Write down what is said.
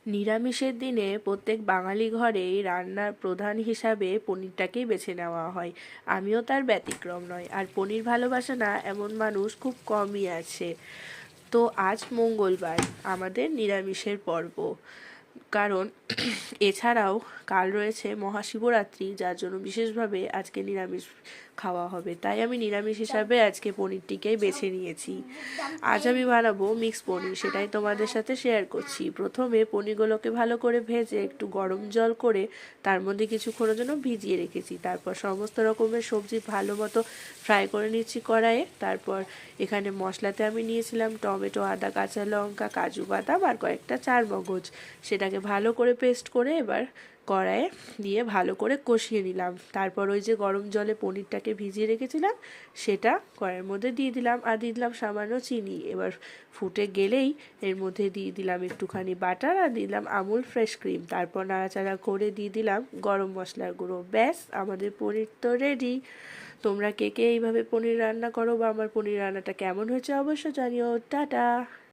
নিরামিষের দিনে প্রত্যেক বাঙালি ঘরেই রান্নার প্রধান হিসাবে পনিরটাকেই বেছে নেওয়া হয়। আমিও তার ব্যতিক্রম নয়। আর পনির ভালোবাসে না এমন মানুষ খুব কমই আছে। তো আজ মঙ্গলবার, আমাদের নিরামিষের পর্ব। কারণ এছাড়াও কাল রয়েছে মহাশিবরাত্রি, যার জন্য বিশেষভাবে আজকে নিরামিষ খাওয়া হবে। তাই আমি নিরামিষ হিসাবে আজকে পনিরটিকেই বেছে নিয়েছি। আজ আমি বানাবো মিক্স পনির, সেটাই তোমাদের সাথে শেয়ার করছি। প্রথমে পনিরগুলোকে ভালো করে ভেজে একটু গরম জল করে তার মধ্যে কিছুক্ষণের জন্য ভিজিয়ে রেখেছি। তারপর সমস্ত রকমের সবজি ভালো মতো ফ্রাই করে নিচ্ছি কড়াইয়ে। তারপর এখানে মশলাতে আমি নিয়েছিলাম টমেটো, আদা, কাঁচা লঙ্কা, কাজু বাদাম আর কয়েকটা চারমগজ। সেটাকে ভালো করে পেস্ট করে এবার কড়াইয়ে দিয়ে ভালো করে কষিয়ে নিলাম। তারপর ওই যে গরম জলে পনিরটাকে ভিজিয়ে রেখেছিলাম সেটা কড়াইয়ের মধ্যে দিয়ে দিলাম, আর দিয়ে দিলাম সামান্য চিনি। এবার ফুটে গেলেই এর মধ্যে দিয়ে দিলাম একটুখানি বাটার আর দিলাম আমুল ফ্রেশ ক্রিম। তারপর নাড়াচাড়া করে দিয়ে দিলাম গরম মশলার গুঁড়ো। ব্যাস, আমাদের পনির তো রেডি। তোমরা কে কে এইভাবে পনির রান্না করো বা আমার পনির রান্নাটা কেমন হয়েছে অবশ্যই জানিও। টাটা।